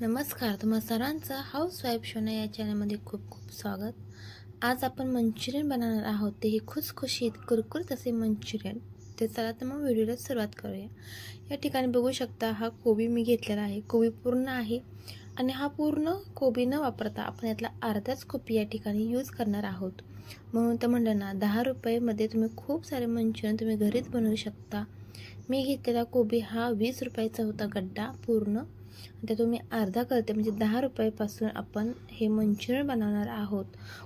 नमस्कार, तुम्हा सर्वांचं हाऊसवाईफ शोना या चॅनलमध्ये खूप खूप स्वागत। आज आपण मंचुरियन बनवणार आहोत, तेही खुसखुशीत कुरकुरीत असे मंचुरियन। ते चला तर मग व्हिडिओला सुरुवात करूया। या ठिकाणी बघू शकता हा कोबी मी घेतलेला आहे। कोबी पूर्ण आहे आणि हा पूर्ण कोबी न वापरता आपण यातला अर्धाच कोबी या ठिकाणी यूज करणार आहोत। म्हणून तर म्हणलं ना, 10 रुपयामध्ये तुम्ही खूप सारे मंचुरियन तुम्ही घरीच बनवू शकता। मी घेतलेला कोबी हा 20 रुपयाचा होता गड्डा पूर्ण। त्यातून मी अर्धा करते, म्हणजे 10 रुपयापासून आपण हे मंचुरियन बनवणार आहोत।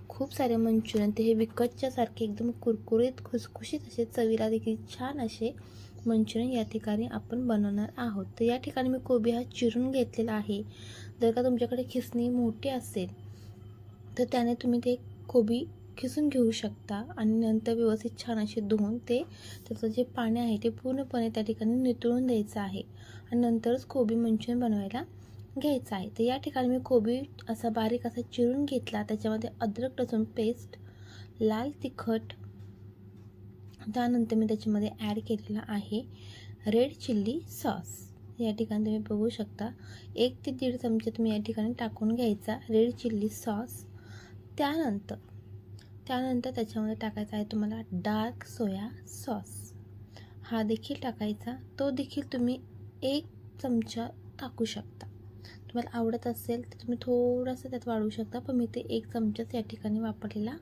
खूप सारे मंचुरियन ते हे विकतच्या सारखे एकदम कुरकुरीत खुसखुशीत असे चवीला देखील छान असे मंचुरियन या ठिकाणी आपण बनवणार आहोत। तर या ठिकाणी मी कोबी हा चिरून घेतलेला आहे। जर का तुमच्याकडे खिसणी मोठी असेल तर त्याने तुम्ही ते कोबी खिसून घेऊ शकता आणि नंतर व्यवस्थित छान असे धुवून त्याचं जे पाणी आहे ते पूर्णपणे त्या ठिकाणी नितळून द्यायचं आहे आणि नंतरच कोबी मंचुरियन बनवायला घ्यायचं आहे। तर या ठिकाणी मी कोबी असा बारीक असा चिरून घेतला। त्याच्यामध्ये अद्रक लसूण पेस्ट, लाल तिखट, त्यानंतर मी त्याच्यामध्ये ॲड केलेला आहे रेड चिल्ली सॉस। या ठिकाणी तुम्ही बघू शकता 1 ते 1.5 चमचे तुम्ही या ठिकाणी टाकून घ्यायचा रेड चिल्ली सॉस। त्यानंतर त्याच्यामध्ये टाकायचा आहे तुम्हाला डार्क सोया सॉस, हा देखील टाकायचा। तो देखील तुम्ही 1 चमचा टाकू शकता। तुम्हाला आवडत असेल तर तुम्ही थोडंसं त्यात वाढवू शकता, पण मी ते 1 चमचाच या ठिकाणी वापरलेला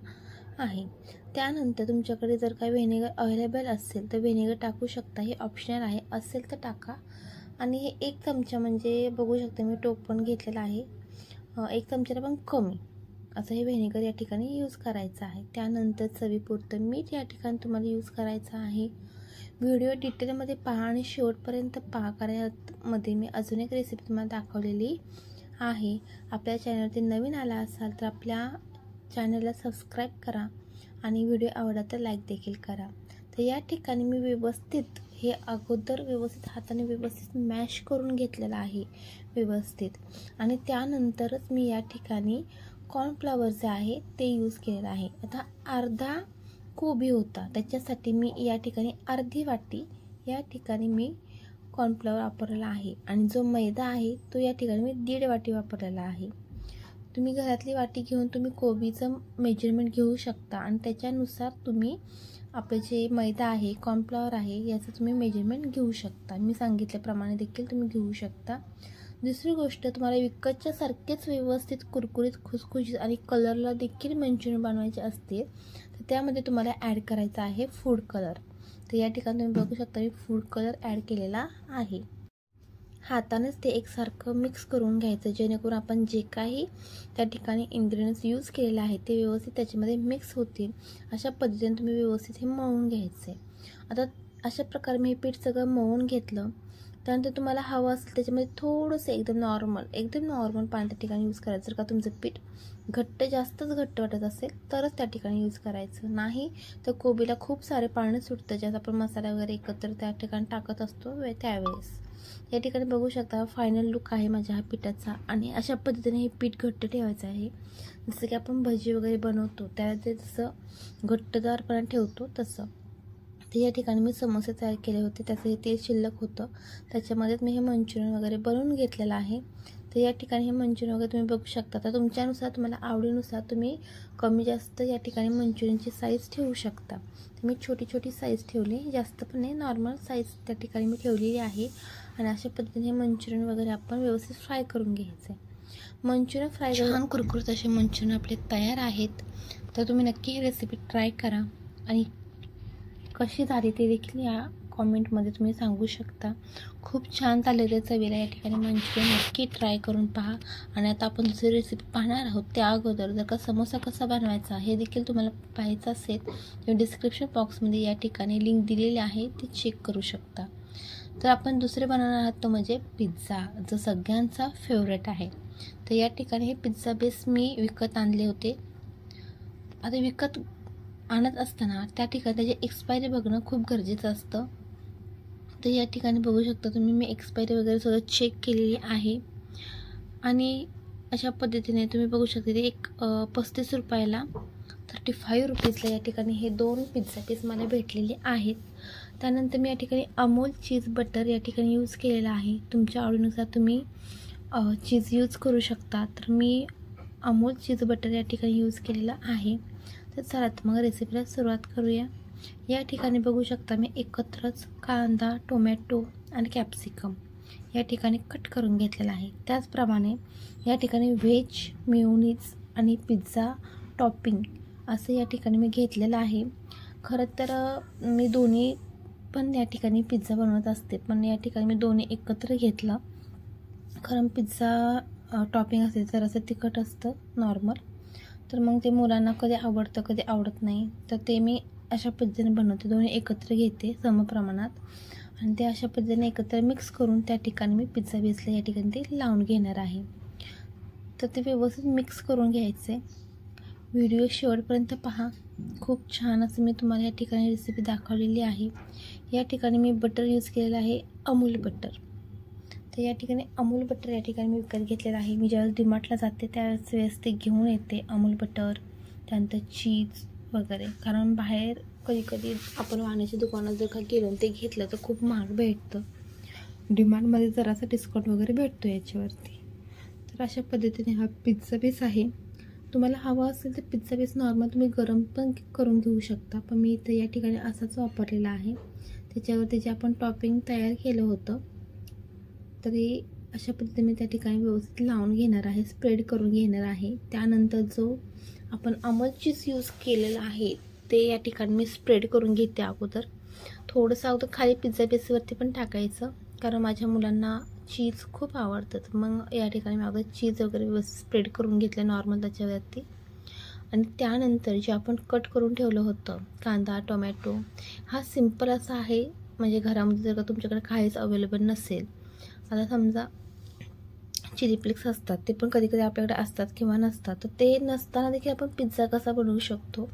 आहे। त्यानंतर तुमच्याकडे जर काही व्हिनेगर अवेलेबल असेल तर व्हिनेगर टाकू शकता, हे ऑप्शनल आहे, असेल तर टाका। आणि हे 1 चमचा म्हणजे बघू शकता मी टोप पण घेतलेला आहे, 1 चमच्याला पण कमी असं हे व्हिनेगर या ठिकाणी यूज करायचं आहे। त्यानंतर चवीपुरतं मीठ या ठिकाणी तुम्हाला यूज करायचं आहे। व्हिडिओ डिटेलमध्ये पहा आणि शेवटपर्यंत पहा, कारण यामध्ये मी अजून एक रेसिपी तुम्हाला दाखवलेली आहे। आपल्या चॅनलवरती नवीन आला असाल तर आपल्या चॅनलला सबस्क्राईब करा आणि व्हिडिओ आवडला तर लाईक देखील करा। तर या ठिकाणी मी व्यवस्थित हे अगोदर व्यवस्थित हाताने व्यवस्थित मॅश करून घेतलेलं आहे व्यवस्थित, आणि त्यानंतरच मी या ठिकाणी कॉर्नफ्लॉवर जे आहे ते यूज केलेलं आहे। आता अर्धा कोबी होता त्याच्यासाठी मी या ठिकाणी अर्धी वाटी या ठिकाणी मी कॉर्नफ्लॉवर वापरलेला आहे, आणि जो मैदा आहे तो या ठिकाणी मी 1.5 वाटी वापरलेला आहे। तुम्ही घरातली वाटी घेऊन तुम्ही कोबीचं मेजरमेंट घेऊ शकता आणि त्याच्यानुसार तुम्ही आपले जे मैदा आहे कॉर्नफ्लॉवर आहे याचं तुम्ही मेजरमेंट घेऊ शकता। मी सांगितल्याप्रमाणे देखील तुम्ही घेऊ शकता। दुसरी गोष्ट, तुम्हाला विकतच्या सारखेच व्यवस्थित कुरकुरीत खुसखुशीत आणि कलरला देखील मंचुरियन बनवायचे असते तर त्यामध्ये तुम्हाला ॲड करायचा आहे फूड कलर। तर या ठिकाणी तुम्ही बघू शकता मी फूड कलर ॲड केलेला आहे। हातानेच ते एकसारखं मिक्स करून घ्यायचं, जेणेकरून आपण जे काही त्या ठिकाणी इन्ग्रेडियंट्स यूज केलेले आहेत ते व्यवस्थित त्याच्यामध्ये मिक्स होतील। अशा पद्धतीने तुम्ही व्यवस्थित हे मळून घ्यायचं आहे। आता अशा प्रकारे मी हे पीठ सगळं मळून घेतलं। त्यानंतर तुम्हाला हवं असेल त्याच्यामध्ये थोडंसं एकदम नॉर्मल पाणी त्या ठिकाणी यूज करायचं। जर का तुमचं पीठ जास्तच घट्ट वाटत असेल तरच त्या ठिकाणी यूज करायचं, नाही तर कोबीला खूप सारे पाणी सुटतं ज्यात आपण मसाला वगैरे एकत्र त्या ठिकाणी टाकत असतो त्यावेळेस। या ठिकाणी बघू शकता फायनल लुक आहे माझ्या ह्या पिठाचा, आणि अशा पद्धतीने हे पीठ घट्ट ठेवायचं आहे। जसं की आपण भजी वगैरे बनवतो त्याला ते जसं घट्टदारपणा ठेवतो तसं। तर या ठिकाणी मी समोसे तयार केले होते, त्याचं हे तेल शिल्लक होतं, त्याच्यामध्येच मी हे मंचुरियन वगैरे बनवून घेतलेलं आहे। तर या ठिकाणी हे मंचुरियन वगैरे तुम्ही बघू शकता। तर तुमच्यानुसार तुम्हाला आवडीनुसार तुम्ही कमी जास्त या ठिकाणी मंचुरियनची साईज ठेवू शकता। तर मी छोटी साईज ठेवली, जास्त पण नाही, नॉर्मल साईज त्या ठिकाणी मी ठेवलेली आहे। आणि अशा पद्धतीने मंचुरियन वगैरे आपण व्यवस्थित फ्राय करून घ्यायचं आहे। मंचुरियन फ्राय छान कुरकुरीत असे मंचुरियन आपले तयार आहेत। तर तुम्ही नक्की ही रेसिपी ट्राय करा आणि कशी झाली ते देखील या कॉमेंटमध्ये तुम्ही सांगू शकता। खूप छान झालेलं चवीला या ठिकाणी मंचुरियन नक्की ट्राय करून पहा। आणि आता आपण दुसरी रेसिपी पाहणार आहोत। त्या अगोदर जर का समोसा कसा बनवायचा हे देखील तुम्हाला पाहायचं असेल तर डिस्क्रिप्शन बॉक्समध्ये या ठिकाणी लिंक दिलेली आहे, ती चेक करू शकता। तर आपण दुसरे बनवणार आहोत तो म्हणजे पिझ्झा, जो सगळ्यांचा फेवरेट आहे। तर या ठिकाणी हे पिझ्झा बेस मी विकत आणले होते। आता विकत आणत असताना त्या ठिकाणी त्याची एक्सपायरी बघणं खूप गरजेचं असतं। तर या ठिकाणी बघू शकता तुम्ही मी एक्सपायरी वगैरे सगळं चेक केलेली आहे, आणि अशा पद्धतीने तुम्ही बघू शकता ते 35 रुपयाला 35 रुपीजला या ठिकाणी हे 2 पिझ्झा पीस मला भेटलेले आहेत। त्यानंतर मी या ठिकाणी अमूल चीज बटर या ठिकाणी यूज केलेला आहे। तुमच्या आवडीनुसार तुम्ही चीज यूज करू शकता. तर मी अमूल चीज बटर या ठिकाणी यूज केलेलं आहे. तर चला तर मग रेसिपीला सुरुवात करूया. या ठिकाणी बघू शकता मी एकत्रच कांदा, टोमॅटो आणि कॅप्सिकम या ठिकाणी कट करून घेतलेला आहे. त्याचप्रमाणे या ठिकाणी व्हेज मेयोनीज आणि पिझ्झा टॉपिंग असं या ठिकाणी मी घेतलेलं आहे. खरं तर मी दोन्ही पण या ठिकाणी पिझ्झा बनवत असते, पण या ठिकाणी मी दोन्ही एकत्र घेतलं. कारण पिझ्झा टॉपिंग असेल तर असं तिखट असतं नॉर्मल, तर मग ते मुलांना कधी आवडतं कधी आवडत नाही. तर ते मी अशा पद्धतीने बनवते, दोन्ही एकत्र घेते समप्रमाणात आणि ते अशा पद्धतीने एकत्र मिक्स करून त्या ठिकाणी मी पिझ्झा बेसला या ठिकाणी ते लावून घेणार आहे. तर ते व्यवस्थित मिक्स करून घ्यायचे. व्हिडिओ शेवटपर्यंत पहा. खूप छान असं मी तुम्हाला या ठिकाणी रेसिपी दाखवलेली आहे. या ठिकाणी मी बटर यूज केलेलं आहे, अमूल बटर. तर या ठिकाणी अमूल बटर या ठिकाणी मी विकत घेतलेलं आहे. मी ज्यावेळेस डीमार्टला जाते त्यावेळेस ते घेऊन येते अमूल बटर, त्यानंतर चीज वगैरे. कारण बाहेर कधी आपण वाहनाच्या दुकानात जर का गेलो ते घेतलं तर खूप महाग भेटतं. डीमार्टमध्ये जरासा डिस्काउंट वगैरे भेटतो याच्यावरती. तर अशा पद्धतीने हा पिझ्झा बेस आहे. तुम्हाला हवा असेल तर पिझ्झा बेस नॉर्मल तुम्ही गरम पण करून घेऊ शकता, पण मी इथं या ठिकाणी असाच वापरलेला आहे. त्याच्यावरती जे आपण टॉपिंग तयार केलं होतं तर हे अशा पद्धतीने त्या ठिकाणी व्यवस्थित लावून घेणार आहे, स्प्रेड करून घेणार आहे. त्यानंतर जो आपण अमूल चीज यूज केलेलं आहे ते या ठिकाणी मी स्प्रेड करून घेते अगोदर. थोडंसं अगोदर खाली पिझ्झा बेसवरती पण टाकायचं, कारण माझ्या मुलांना चीज खूप आवडतं. तर मग या ठिकाणी मी अगोदर चीज वगैरे व्यवस्थित स्प्रेड करून घेतलं नॉर्मल त्याच्यावरती. आणि त्यानंतर जे आपण कट करून ठेवलं होतं कांदा, टोमॅटो, हा सिंपल असा आहे. म्हणजे घरामध्ये जर का तुमच्याकडे काहीच अवेलेबल नसेल, आता समजा चिली फ्लेक्स असतात, ते पण कधी आपल्याकडे असतात किंवा नसतात, तर ते नसताना देखील आपण पिझ्झा कसा बनवू शकतो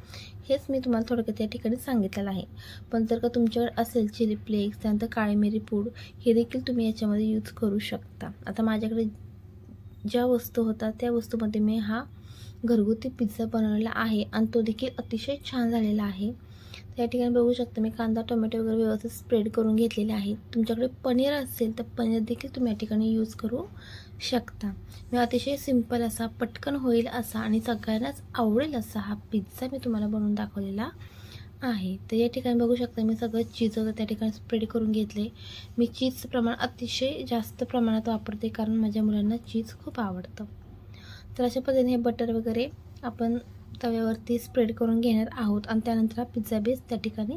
हेच मी तुम्हाला थोडक्यात या ठिकाणी सांगितलेलं आहे. पण जर का तुमच्याकडे असेल चिली फ्लेक्स, त्यानंतर काळी मिरी पूड, हे देखील तुम्ही याच्यामध्ये यूज करू शकता. आता माझ्याकडे ज्या वस्तू होतात त्या वस्तूमध्ये मी हा घरगुती पिझ्झा बनवलेला आहे आणि तो देखील अतिशय छान झालेला आहे. त्या ठिकाणी बघू शकता मी कांदा, टोमॅटो वगैरे व्यवस्थित स्प्रेड करून घेतलेले आहे. तुमच्याकडे पनीर असेल तर पनीर देखील तुम्ही या ठिकाणी यूज करू शकता. मी अतिशय सिंपल असा, पटकन होईल असा आणि सगळ्यांनाच आवडेल असा हा पिझ्झा मी तुम्हाला बनवून दाखवलेला आहे. तर या ठिकाणी बघू शकता मी सगळं चीज वगैरे त्या ठिकाणी स्प्रेड करून घेतले. मी चीजचं प्रमाण अतिशय जास्त प्रमाणात वापरते, कारण माझ्या मुलांना चीज खूप आवडतं. तर अशा पद्धतीने हे बटर वगैरे आपण तव्यावरती स्प्रेड करून घेणार आहोत आणि त्यानंतर हा पिझ्झा बेस त्या ठिकाणी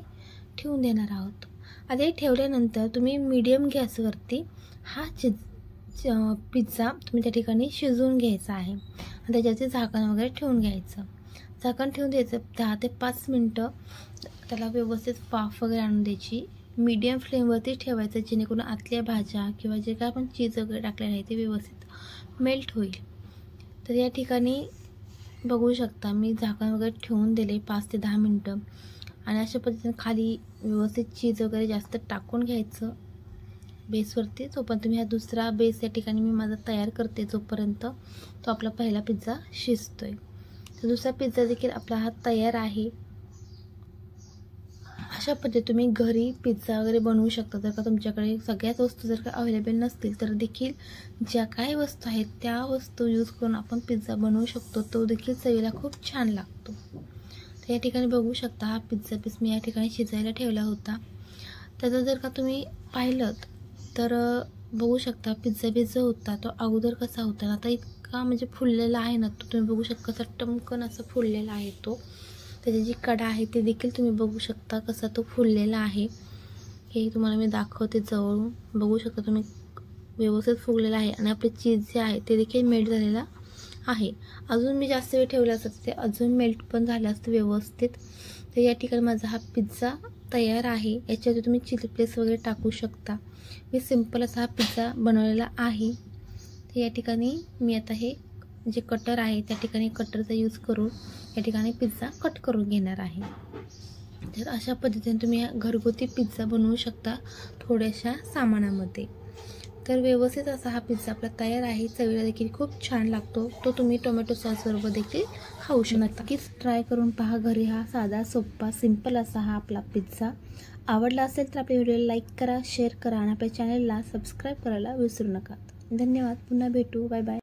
ठेवून देणार आहोत. आता हे ठेवल्यानंतर तुम्ही मीडियम गॅसवरती हा पिझ्झा तुम्ही त्या ठिकाणी शिजवून घ्यायचा आहे आणि त्याच्यावरती झाकण वगैरे ठेवून घ्यायचं. झाकण ठेवून द्यायचं 10 ते 5 मिनटं. त्याला व्यवस्थित वाफ वगैरे आणून द्यायची. मीडियम फ्लेमवरती ठेवायचं, जेणेकरून आतल्या भाज्या किंवा जे काय आपण चीज वगैरे टाकलेलं आहे ते व्यवस्थित मेल्ट होईल. तर या ठिकाणी बघू शकता मी झाकण वगैरे ठेवून दिले 5 ते 10 मिनटं आणि अशा पद्धतीने खाली व्यवस्थित चीज वगैरे जास्त टाकून घ्यायचं बेसवरती. तोपर्यंत तुम्ही हा दुसरा बेस या ठिकाणी मी माझा तयार करते, जोपर्यंत तो आपला पहिला पिझ्झा शिजतोय. तर दुसरा पिझ्झा देखील आपला हा तयार आहे. अशा पद्धतीने तुम्ही घरी पिझ्झा वगैरे बनवू शकता. जर का तुमच्याकडे सगळ्याच वस्तू जर का अवेलेबल नसतील तर देखील ज्या काही वस्तू आहेत त्या वस्तू यूज करून आपण पिझ्झा बनवू शकतो. तो देखील चवीला खूप छान लागतो. तर या ठिकाणी बघू शकता हा पिझ्झा पीस मी या ठिकाणी शिजायला ठेवला होता. त्याचं जर का तुम्ही पाहिलं तर बघू शकता पिझ्झा बेस जो होता तो अगोदर कसा होता, आता इतका म्हणजे फुललेला आहे ना, तो तुम्ही बघू शकता कसा टमकन असा फुललेला आहे तो. त्याची जी कडा आहे ते देखील तुम्ही बघू शकता कसा तो फुललेला आहे. हे तुम्हाला मी दाखवते जवळून. बघू शकता तुम्ही व्यवस्थित फुगलेला आहे आणि आपले चीज जे आहे ते देखील मेल्ट झालेला आहे. अजून मी जास्त वेळ ठेवला असतं ते अजून मेल्ट पण झालं असतं व्यवस्थित. तर या ठिकाणी माझा हा पिझ्झा तयार आहे. याच्यावर तुम्ही चिली फ्लेक्स वगैरे टाकू शकता. मी सिंपल असा हा पिझ्झा बनवलेला आहे. तर या ठिकाणी मी आता हे जे कटर आहे त्या ठिकाणी कटरचा यूज करून या ठिकाणी पिझ्झा कट करून घेणार आहे. तर अशा पद्धतीने तुम्ही घरगुती पिझ्झा बनवू शकता थोड्याशा सामानामध्ये. तर व्यवस्थित असा हा पिझ्झा आपला तयार आहे. चवीला देखील खूप छान लागतो. तो तुम्ही टोमॅटो सॉसबरोबर देखील खाऊ शकता. नक्कीच ट्राय करून पहा घरी हा साधा, सोपा, सिंपल असा हा आपला पिझ्झा. आवडला असेल तर आपल्या व्हिडिओला लाईक करा, शेअर करा आणि आपल्या चॅनलला सबस्क्राईब करायला विसरू नका. धन्यवाद. पुन्हा भेटू. Bye bye.